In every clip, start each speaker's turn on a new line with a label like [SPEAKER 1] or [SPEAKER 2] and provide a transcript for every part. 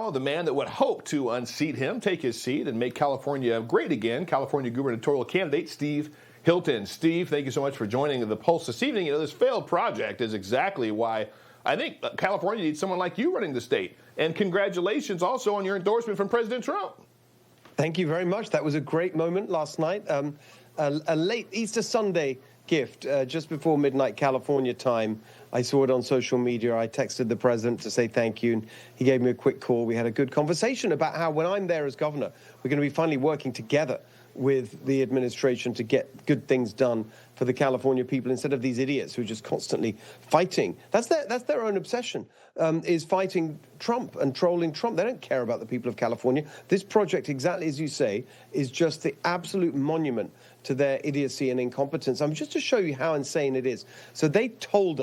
[SPEAKER 1] now, the man that would hope to unseat him, take his seat, and make California great again, California gubernatorial candidate Steve Hilton. Steve, thank you so much for joining the Pulse this evening. You know, this failed project is exactly why I think California needs someone like you running the state. And congratulations also on your endorsement from President Trump.
[SPEAKER 2] Thank you very much. That was a great moment last night. A late Easter Sunday gift just before midnight California time. I saw it on social media. I texted the president to say thank you, and he gave me a quick call. We had a good conversation about how when I'm there as governor, we're going to be finally working together with the administration to get good things done for the California people instead of these idiots who are just constantly fighting. That's their own obsession, is fighting Trump and trolling Trump. They don't care about the people of California. This project, exactly as you say, is just the absolute monument to their idiocy and incompetence. Just to show you how insane it is. So they told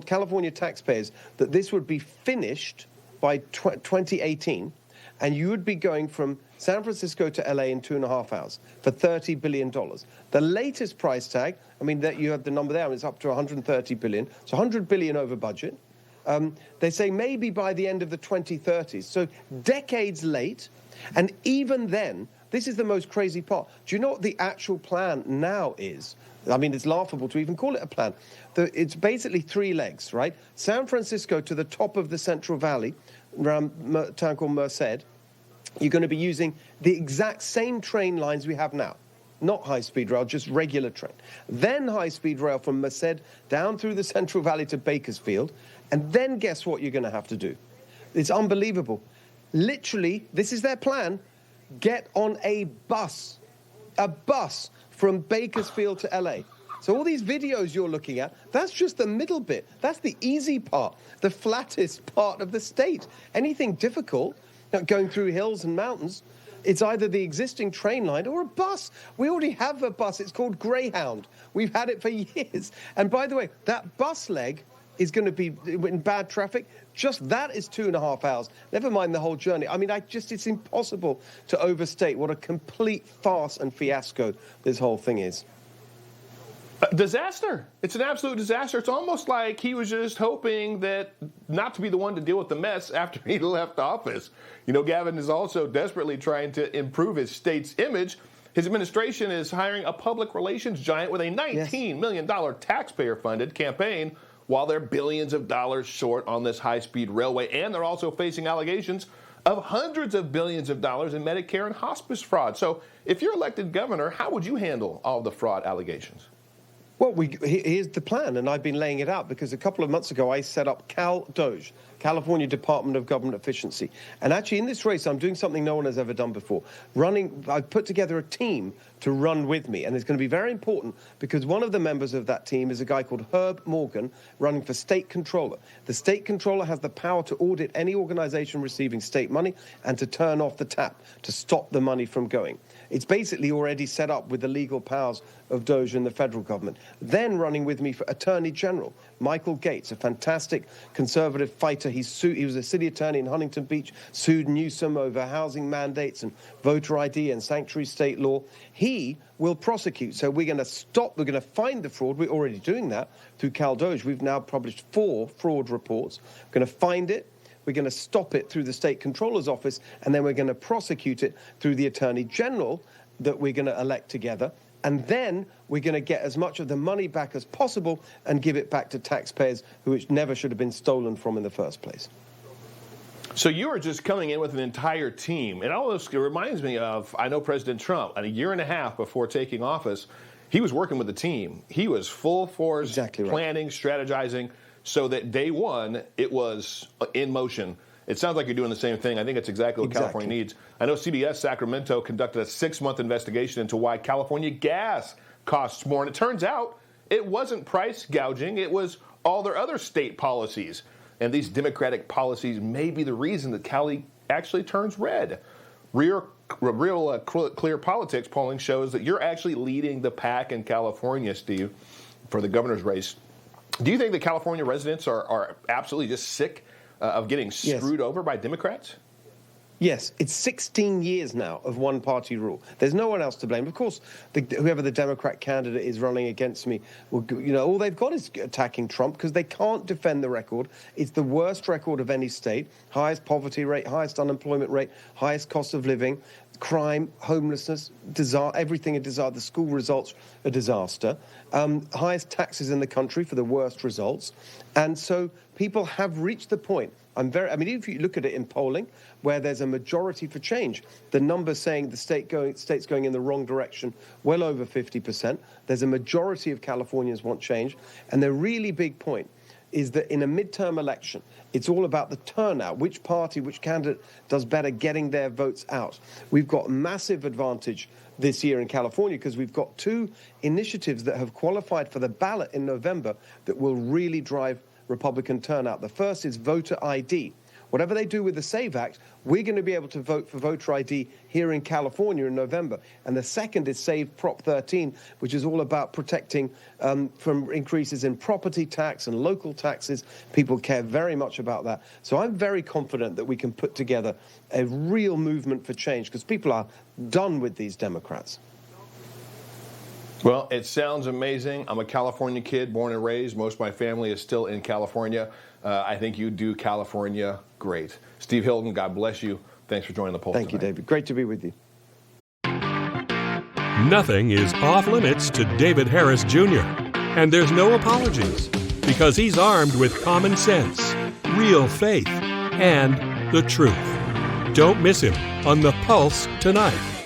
[SPEAKER 2] California taxpayers that this would be finished by 2018, and you would be going from San Francisco to LA in 2.5 hours for $30 billion. The latest price tag, that you have the number there, it's up to $130 billion. So $100 billion over budget. They say maybe by the end of the 2030s. So decades late. And even then, this is the most crazy part. Do you know what the actual plan now is? It's laughable to even call it a plan. It's basically 3 legs, right? San Francisco to the top of the Central Valley, around a town called Merced. You're going to be using the exact same train lines we have now. Not high-speed rail, just regular train. Then high-speed rail from Merced down through the Central Valley to Bakersfield. And then guess what you're going to have to do? It's unbelievable. Literally, this is their plan. Get on a bus from Bakersfield to LA. So all these videos you're looking at, that's just the middle bit. That's the easy part, the flattest part of the state. Anything difficult, going through hills and mountains, it's either the existing train line or a bus. We already have a bus. It's called Greyhound. We've had it for years. And by the way, that bus leg is going to be in bad traffic. Just that is 2.5 hours. Never mind the whole journey. It's impossible to overstate what a complete farce and fiasco this whole thing is.
[SPEAKER 1] Disaster. It's an absolute disaster. It's almost like he was just hoping that not to be the one to deal with the mess after he left office. You know, Gavin is also desperately trying to improve his state's image. His administration is hiring a public relations giant with a $19 million taxpayer-funded campaign while they're billions of dollars short on this high-speed railway. And they're also facing allegations of hundreds of billions of dollars in Medicare and hospice fraud. So if you're elected governor, how would you handle all the fraud allegations?
[SPEAKER 2] Well, here's the plan, and I've been laying it out because a couple of months ago I set up CalDOGE, California Department of Government Efficiency. And actually in this race, I'm doing something no one has ever done before. I've put together a team to run with me, and it's going to be very important because one of the members of that team is a guy called Herb Morgan running for state controller. The state controller has the power to audit any organization receiving state money and to turn off the tap to stop the money from going. It's basically already set up with the legal powers of DOGE and the federal government. Then running with me for Attorney General, Michael Gates, a fantastic conservative fighter. He was a city attorney in Huntington Beach, sued Newsom over housing mandates and voter ID and sanctuary state law. He will prosecute. So we're going to find the fraud. We're already doing that through CalDOGE. We've now published 4 fraud reports. We're going to find it. We're going to stop it through the state controller's office, and then we're going to prosecute it through the attorney general that we're going to elect together. And then we're going to get as much of the money back as possible and give it back to taxpayers who it never should have been stolen from in the first place.
[SPEAKER 1] So you are just coming in with an entire team. And all this reminds me of, I know President Trump, and a year and a half before taking office, he was working with the team. He was full force planning, strategizing, so that day one, it was in motion. It sounds like you're doing the same thing. I think it's exactly what California needs. I know CBS Sacramento conducted a 6-month investigation into why California gas costs more. And it turns out it wasn't price gouging. It was all their other state policies. And these Democratic policies may be the reason that Cali actually turns red. Real Clear Politics polling shows that you're actually leading the pack in California, Steve, for the governor's race. Do you think that California residents are absolutely just sick of getting screwed over by Democrats?
[SPEAKER 2] Yes, it's 16 years now of one-party rule. There's no one else to blame. Of course, whoever the Democrat candidate is running against me, all they've got is attacking Trump because they can't defend the record. It's the worst record of any state, highest poverty rate, highest unemployment rate, highest cost of living, crime, homelessness, everything a disaster. The school results, a disaster. Highest taxes in the country for the worst results. And so people have reached the point. If you look at it in polling, where there's a majority for change, the numbers saying the state's going in the wrong direction, well over 50%. There's a majority of Californians want change. And the really big point is that in a midterm election, it's all about the turnout, which party, which candidate does better getting their votes out. We've got massive advantage this year in California because we've got two initiatives that have qualified for the ballot in November that will really drive Republican turnout. The first is voter ID. Whatever they do with the SAVE Act, we're going to be able to vote for voter ID here in California in November. And the second is SAVE Prop 13, which is all about protecting from increases in property tax and local taxes. People care very much about that. So I'm very confident that we can put together a real movement for change because people are done with these Democrats.
[SPEAKER 1] Well, it sounds amazing. I'm a California kid, born and raised. Most of my family is still in California. I think you do California great. Steve Hilton, God bless you. Thanks for joining the poll
[SPEAKER 2] Thank you, David. Great to be with you.
[SPEAKER 3] Nothing is off limits to David Harris Jr. And there's no apologies because he's armed with common sense, real faith, and the truth. Don't miss him on The Pulse tonight.